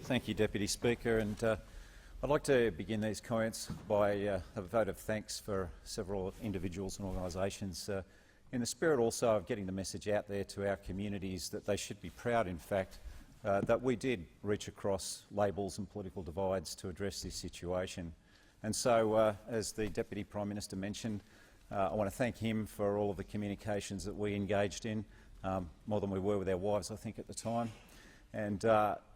Thank you, Deputy Speaker. And I'd like to begin these comments by a vote of thanks for several individuals and organisations in the spirit also of getting the message out there to our communities that they should be proud, in fact, that we did reach across labels and political divides to address this situation. And so, as the Deputy Prime Minister mentioned, I want to thank him for all of the communications that we engaged in, more than we were with our wives, I think, at the time. And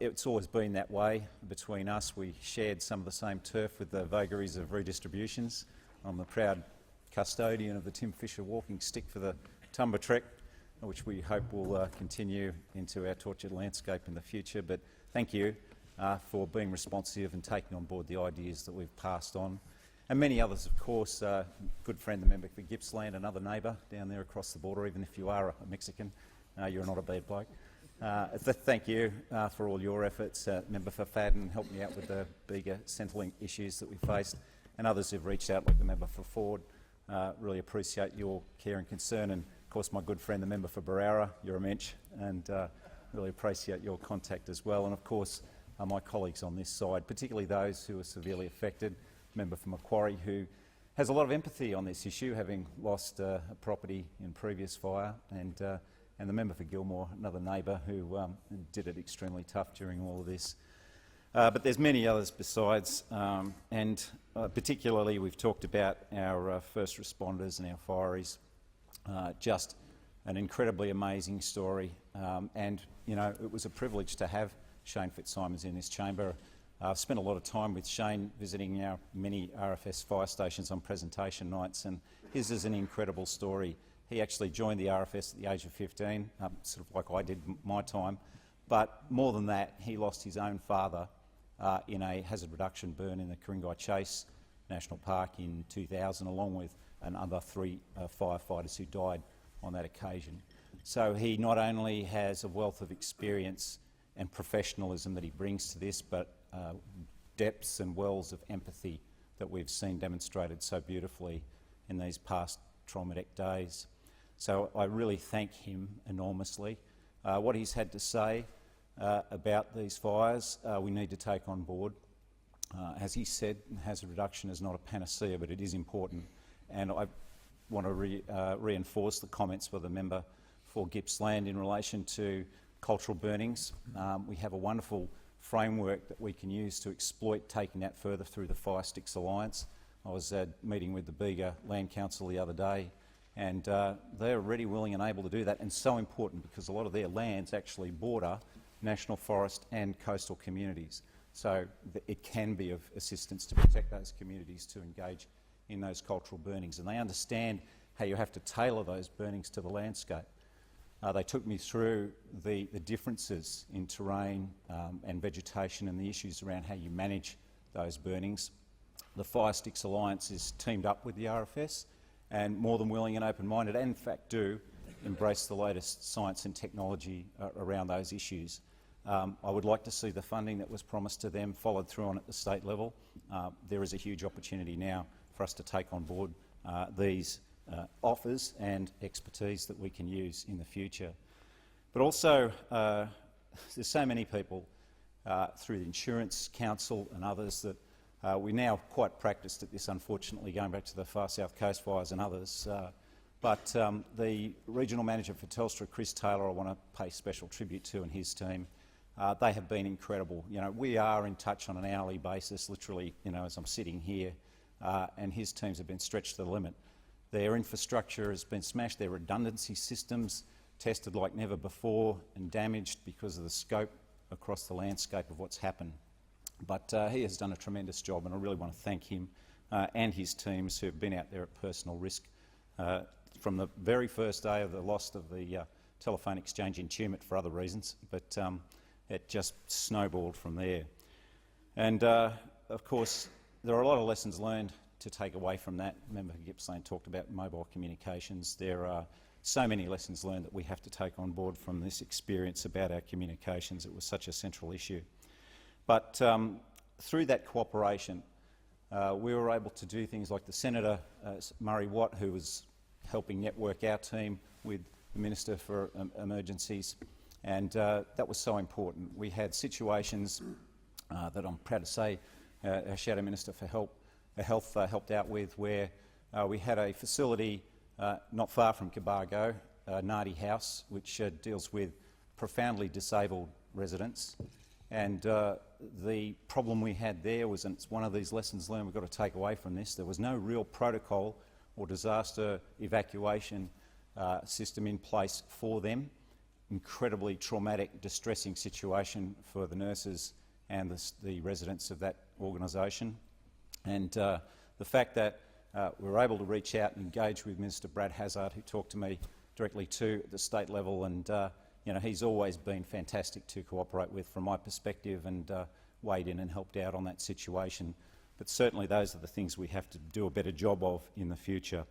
it's always been that way between us. We shared some of the same turf with the vagaries of redistributions. I'm the proud custodian of the Tim Fisher walking stick for the Tumba Trek, which we hope will continue into our tortured landscape in the future. But thank you for being responsive and taking on board the ideas that we've passed on. And many others, of course. Good friend, the member for Gippsland, another neighbour down there across the border. Even if you are a Mexican, you're not a bad bloke. Thank you for all your efforts. Member for Fadden helped me out with the Bega Centrelink issues that we faced, and others who've reached out, like the member for Ford. Really appreciate your care and concern, and of course my good friend, the member for Barara, you're a mensch, and really appreciate your contact as well. And of course my colleagues on this side, particularly those who are severely affected. Member for Macquarie, who has a lot of empathy on this issue, having lost a property in previous fire, and the member for Gilmore, another neighbour who did it extremely tough during all of this. But there's many others besides, and particularly we've talked about our first responders and our fireys. Just an incredibly amazing story, and you know, it was a privilege to have Shane Fitzsimons in this chamber. I've spent a lot of time with Shane visiting our many RFS fire stations on presentation nights, and his is an incredible story. He actually joined the RFS at the age of 15, sort of like I did my time. But more than that, he lost his own father in a hazard reduction burn in the Ku-ring-gai Chase National Park in 2000, along with another 3 firefighters who died on that occasion. So he not only has a wealth of experience and professionalism that he brings to this, but depths and wells of empathy that we've seen demonstrated so beautifully in these past traumatic days. So I really thank him enormously. What he's had to say about these fires, we need to take on board. As he said, hazard reduction is not a panacea, but it is important. And I want to reinforce the comments for the member for Gippsland in relation to cultural burnings. We have a wonderful framework that we can use to exploit taking that further through the Fire Sticks Alliance. I was meeting with the Bega Land Council the other day, and they're already willing and able to do that, and so important because a lot of their lands actually border national forest and coastal communities. So it can be of assistance to protect those communities to engage in those cultural burnings, and they understand how you have to tailor those burnings to the landscape. They took me through the differences in terrain and vegetation and the issues around how you manage those burnings. The Fire Sticks Alliance is teamed up with the RFS and more than willing and open-minded, and in fact do embrace the latest science and technology around those issues. I would like to see the funding that was promised to them followed through on at the state level. There is a huge opportunity now for us to take on board these offers and expertise that we can use in the future. But also, there's so many people through the Insurance Council and others that we're now quite practised at this, unfortunately, going back to the Far South Coast fires and others. But the Regional Manager for Telstra, Chris Taylor, I want to pay special tribute to, and his team. They have been incredible. You know, we are in touch on an hourly basis, literally, you know, as I'm sitting here, and his teams have been stretched to the limit. Their infrastructure has been smashed, their redundancy systems tested like never before and damaged because of the scope across the landscape of what's happened. But he has done a tremendous job, and I really want to thank him and his teams who have been out there at personal risk from the very first day of the loss of the telephone exchange in Tumut for other reasons, but it just snowballed from there. And of course, there are a lot of lessons learned to take away from that. Member Gippsland talked about mobile communications. There are so many lessons learned that we have to take on board from this experience about our communications. It was such a central issue. But through that cooperation, we were able to do things like the Senator Murray Watt, who was helping network our team with the Minister for Emergencies, and that was so important. We had situations that I'm proud to say our Shadow Minister for Health helped out with, where we had a facility not far from Cobargo, Nardi House, which deals with profoundly disabled residents. And the problem we had there was, and it's one of these lessons learned we've got to take away from this, there was no real protocol or disaster evacuation system in place for them. Incredibly traumatic, distressing situation for the nurses and the residents of that organisation. And the fact that we were able to reach out and engage with Minister Brad Hazzard, who talked to me directly too at the state level, and you know, he's always been fantastic to cooperate with from my perspective, and weighed in and helped out on that situation. But certainly those are the things we have to do a better job of in the future.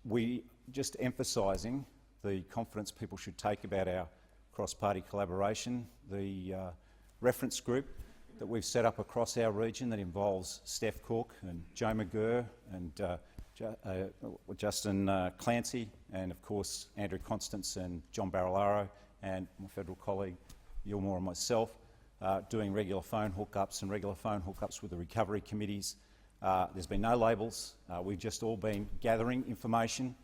We just emphasising the confidence people should take about our cross-party collaboration, the reference group that we've set up across our region that involves Steph Cook and Joe McGurr and Justin Clancy, and of course Andrew Constance and John Barilaro, and my federal colleague Yilmore and myself, doing regular phone hookups with the recovery committees. There's been no labels. We've just all been gathering information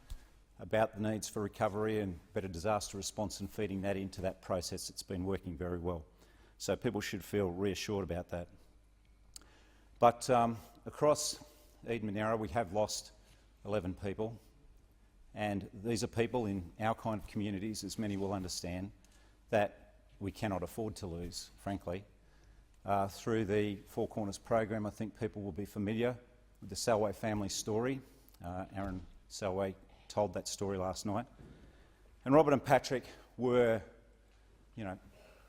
about the needs for recovery and better disaster response and feeding that into that process. It's been working very well. So people should feel reassured about that. But across Eden-Monaro we have lost 11 people, and these are people in our kind of communities, as many will understand, that we cannot afford to lose, frankly. Through the Four Corners program, I think people will be familiar with the Salway family story. Aaron Salway told that story last night. And Robert and Patrick were, you know,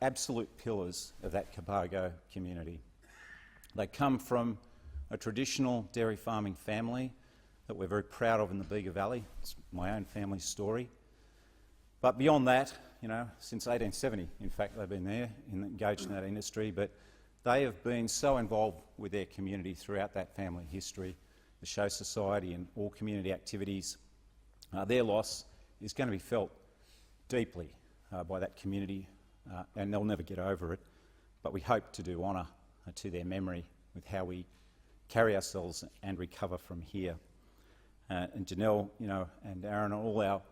absolute pillars of that Cobargo community. They come from a traditional dairy farming family that we're very proud of in the Bega Valley. It's my own family's story. But beyond that, you know, since 1870, in fact, they've been there and engaged in that industry, but they have been so involved with their community throughout that family history, the Show Society and all community activities. Their loss is going to be felt deeply by that community, and they'll never get over it. But we hope to do honour to their memory with how we carry ourselves and recover from here. And Janelle, you know, and Aaron, all our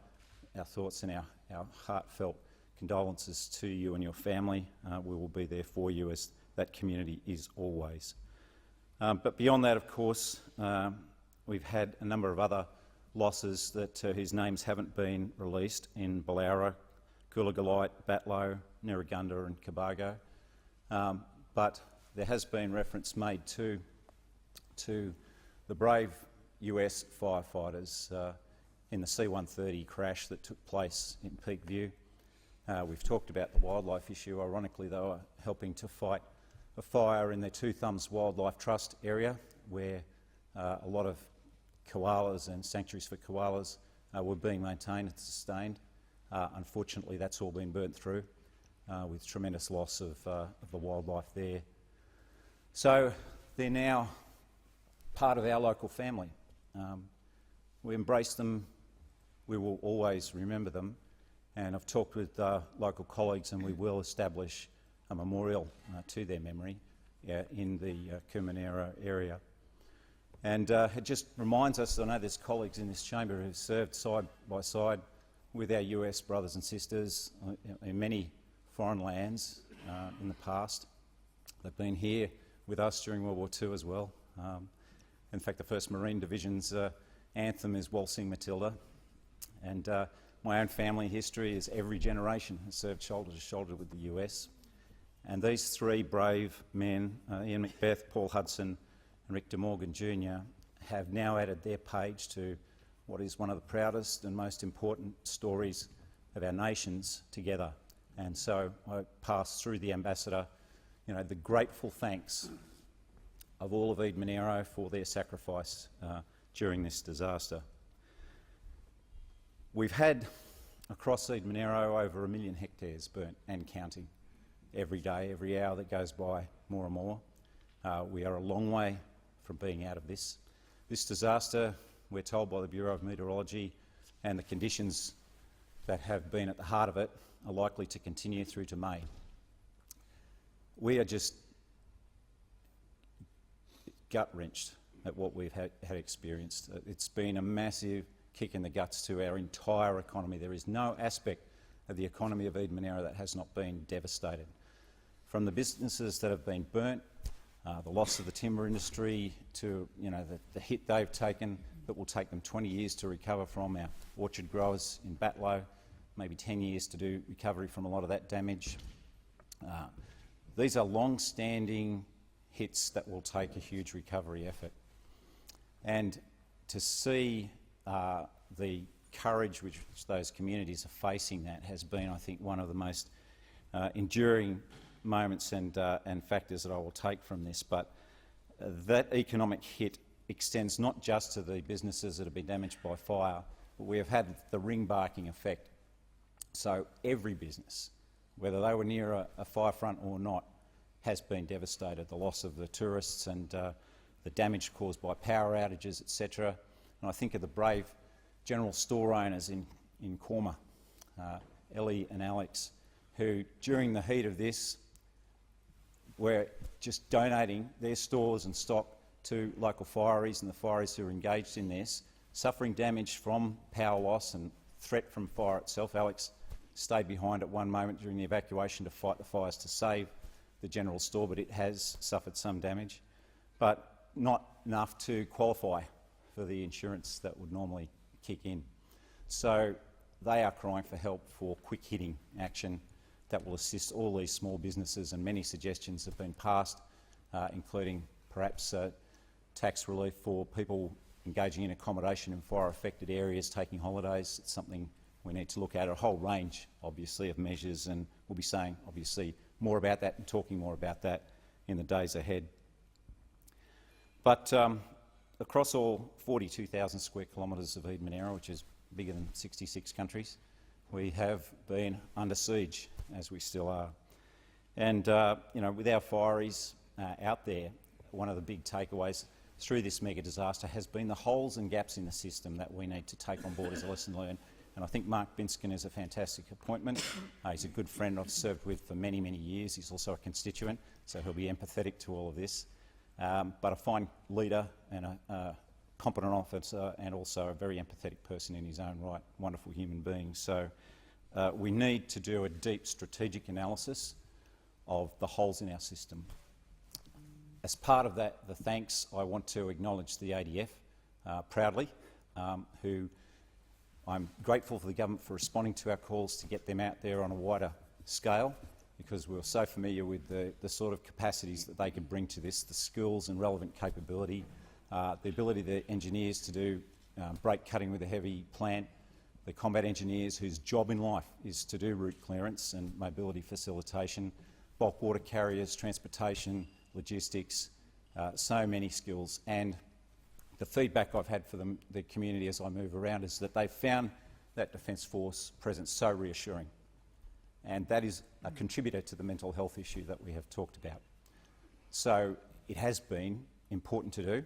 thoughts and our heartfelt condolences to you and your family. We will be there for you, as that community is always. But beyond that, of course, we've had a number of other losses that whose names haven't been released in Ballowra, Coolagalite, Batlow, Nerragunda and Cobargo. But there has been reference made to the brave US firefighters in the C-130 crash that took place in Peakview. We've talked about the wildlife issue. Ironically, they were helping to fight a fire in their Two Thumbs Wildlife Trust area, where a lot of koalas and sanctuaries for koalas were being maintained and sustained. Unfortunately, that's all been burnt through, with tremendous loss of the wildlife there. So they're now part of our local family. We embrace them. We will always remember them. And I've talked with local colleagues, and we will establish a memorial to their memory in the Eden-Monaro area. And it just reminds us, I know there's colleagues in this chamber who've served side by side with our US brothers and sisters in many foreign lands in the past. They've been here with us during World War II as well. In fact, the 1st Marine Division's anthem is Waltzing Matilda. And my own family history is every generation has served shoulder to shoulder with the US. And these three brave men, Ian Macbeth, Paul Hudson and Rick De Morgan Jr., have now added their page to what is one of the proudest and most important stories of our nations together. And so I pass through the Ambassador, you know, the grateful thanks of all of Eden-Monaro for their sacrifice during this disaster. We've had across Eden-Monaro over 1 million hectares burnt and counting. Every day, every hour that goes by, more and more. We are a long way from being out of this. This disaster, we're told by the Bureau of Meteorology, and the conditions that have been at the heart of it are likely to continue through to May. we are just gut-wrenched at what we've had experienced. It's been a massive kick in the guts to our entire economy. There is no aspect of the economy of Eden-Monaro that has not been devastated. From the businesses that have been burnt, the loss of the timber industry, to the hit they've taken that will take them 20 years to recover from, our orchard growers in Batlow, maybe 10 years to do recovery from a lot of that damage. These are long-standing hits that will take a huge recovery effort. And to see the courage which those communities are facing that has been, I think, one of the most enduring moments and factors that I will take from this. But that economic hit extends not just to the businesses that have been damaged by fire, but we have had the ring-barking effect. So every business, whether they were near a fire front or not, has been devastated. The loss of the tourists and the damage caused by power outages, etc. And I think of the brave general store owners in Corma, Ellie and Alex, who during the heat of this were just donating their stores and stock to local fireys and the fireys who are engaged in this, suffering damage from power loss and threat from fire itself. Alex stayed behind at one moment during the evacuation to fight the fires to save the general store, but it has suffered some damage, but not enough to qualify for the insurance that would normally kick in. So they are crying for help for quick-hitting action that will assist all these small businesses, and many suggestions have been passed, including perhaps tax relief for people engaging in accommodation in fire-affected areas, taking holidays. It's something we need to look at, a whole range, obviously, of measures, and we'll be saying, obviously, more about that and talking more about that in the days ahead. But across all 42,000 square kilometres of Eden-Monaro, which is bigger than 66 countries, we have been under siege, as we still are. And with our fireys out there, one of the big takeaways through this mega disaster has been the holes and gaps in the system that we need to take on board as a lesson learned. And I think Mark Binskin is a fantastic appointment. He's a good friend I've served with for many, many years. He's also a constituent, so he'll be empathetic to all of this. But a fine leader and a competent officer, and also a very empathetic person in his own right, wonderful human being. So we need to do a deep strategic analysis of the holes in our system. As part of that, the thanks, I want to acknowledge the ADF proudly, who I'm grateful for the government for responding to our calls to get them out there on a wider scale, because we were so familiar with the sort of capacities that they could bring to this, the skills and relevant capability, the ability of the engineers to do brake cutting with a heavy plant, the combat engineers whose job in life is to do route clearance and mobility facilitation, bulk water carriers, transportation, logistics, so many skills. And the feedback I've had for the community as I move around is that they've found that Defence Force presence so reassuring. And that is a contributor to the mental health issue that we have talked about. So it has been important to do,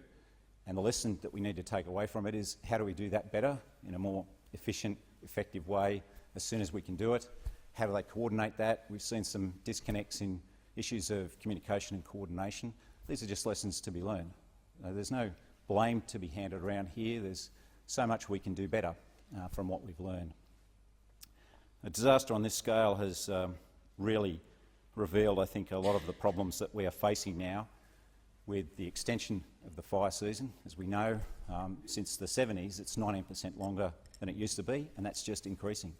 and the lesson that we need to take away from it is how do we do that better in a more efficient, effective way as soon as we can do it? How do they coordinate that? We've seen some disconnects in issues of communication and coordination. These are just lessons to be learned. There's no blame to be handed around here. There's so much we can do better from what we've learned. A disaster on this scale has really revealed, I think, a lot of the problems that we are facing now with the extension of the fire season. As we know, since the 70s, it's 19% longer than it used to be, and that's just increasing.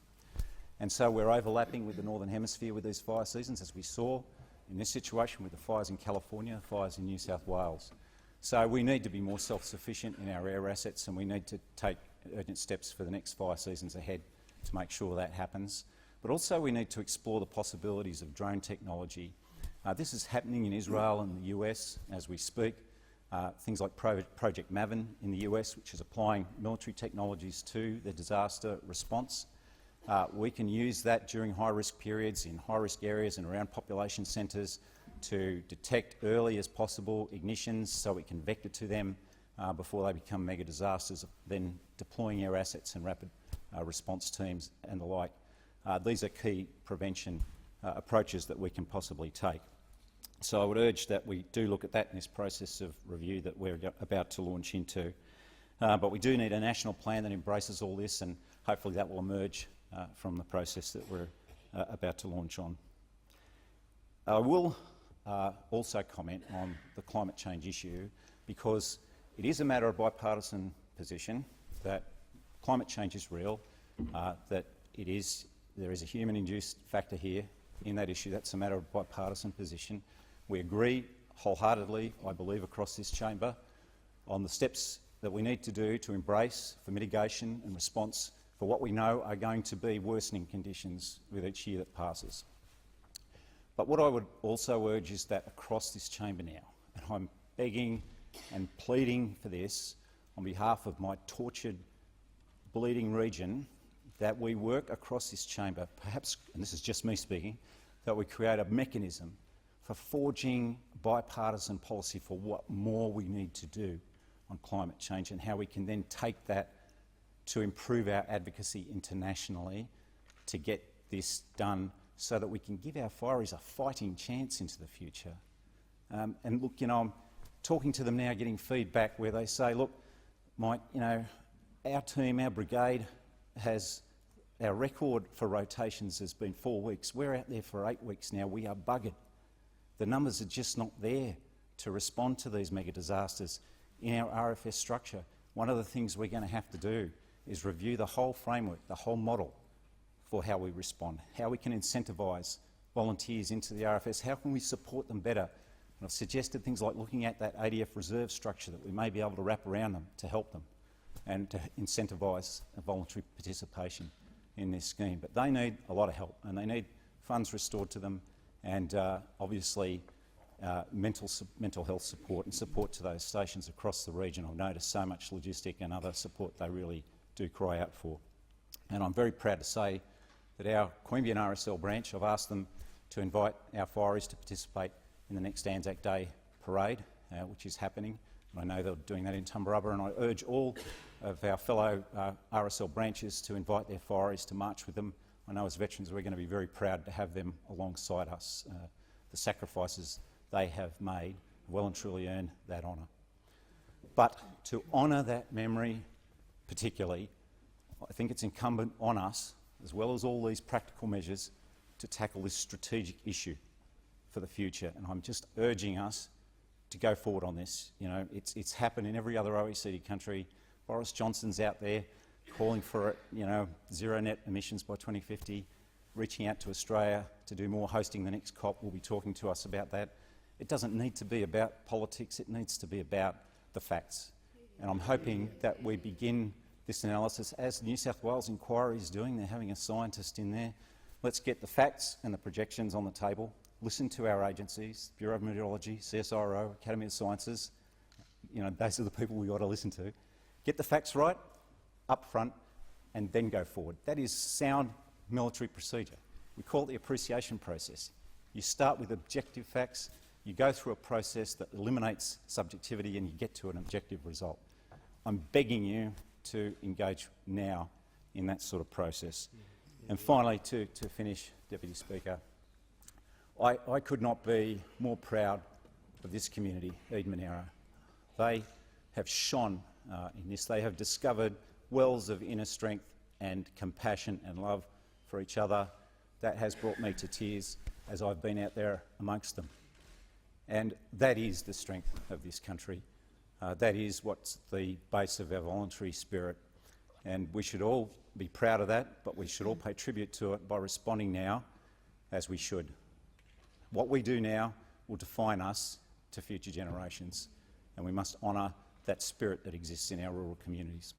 And so we're overlapping with the Northern Hemisphere with these fire seasons, as we saw in this situation with the fires in California, the fires in New South Wales. So we need to be more self-sufficient in our air assets, and we need to take urgent steps for the next fire seasons ahead to make sure that happens. But also we need to explore the possibilities of drone technology. This is happening in Israel and the US as we speak. Things like Project Maven in the US, which is applying military technologies to the disaster response. We can use that during high-risk periods in high-risk areas and around population centres to detect early as possible ignitions so we can vector to them before they become mega disasters, then deploying our assets and rapid response teams and the like. These are key prevention approaches that we can possibly take. So I would urge that we do look at that in this process of review that we're about to launch into. But we do need a national plan that embraces all this, and hopefully that will emerge from the process that we're about to launch on. I will also comment on the climate change issue, because it is a matter of bipartisan position that climate change is real, that there is a human-induced factor here in that issue. That's a matter of bipartisan position. We agree wholeheartedly, I believe, across this chamber on the steps that we need to do to embrace for mitigation and response for what we know are going to be worsening conditions with each year that passes. But what I would also urge is that across this chamber now, and I'm begging and pleading for this on behalf of my tortured, bleeding region, that we work across this chamber, perhaps, and this is just me speaking, that we create a mechanism for forging bipartisan policy for what more we need to do on climate change, and how we can then take that to improve our advocacy internationally to get this done, so that we can give our fireys a fighting chance into the future. And look, I'm talking to them now, getting feedback where they say, look, Mike, our team, our brigade our record for rotations has been 4 weeks. We're out there for 8 weeks now. We are buggered. The numbers are just not there to respond to these mega disasters in our RFS structure. One of the things we're going to have to do is review the whole framework, the whole model for how we respond, how we can incentivise volunteers into the RFS, how can we support them better. And I've suggested things like looking at that ADF reserve structure that we may be able to wrap around them to help them and to incentivise voluntary participation in this scheme. But they need a lot of help, and they need funds restored to them, and obviously mental health support and support to those stations across the region. I've noticed so much logistic and other support they really do cry out for. And I'm very proud to say that our Queanbeyan RSL branch, I've asked them to invite our fireys to participate in the next Anzac Day parade, which is happening. And I know they're doing that in Tumbarubba, and I urge all of our fellow RSL branches to invite their fireys to march with them. I know as veterans we're going to be very proud to have them alongside us. The sacrifices they have made well and truly earn that honour. But to honour that memory particularly, I think it's incumbent on us, as well as all these practical measures, to tackle this strategic issue for the future. And I'm just urging us to go forward on this. It's happened in every other OECD country. Boris Johnson's out there calling for zero net emissions by 2050, reaching out to Australia to do more, hosting the next COP. Will be talking to us about that. It doesn't need to be about politics, it needs to be about the facts. And I'm hoping that we begin this analysis, as the New South Wales inquiry is doing. They're having a scientist in there. Let's get the facts and the projections on the table. Listen to our agencies, Bureau of Meteorology, CSIRO, Academy of Sciences. Those are the people we've got to listen to. Get the facts right, up front, and then go forward. That is sound military procedure. We call it the appreciation process. You start with objective facts, you go through a process that eliminates subjectivity, and you get to an objective result. I'm begging you to engage now in that sort of process. And finally, to finish, Deputy Speaker, I could not be more proud of this community, Eden-Monaro. They have shone in this. They have discovered wells of inner strength and compassion and love for each other. That has brought me to tears as I've been out there amongst them. And that is the strength of this country. That is what's the base of our voluntary spirit. And we should all be proud of that, but we should all pay tribute to it by responding now as we should. What we do now will define us to future generations, and we must honour that spirit that exists in our rural communities.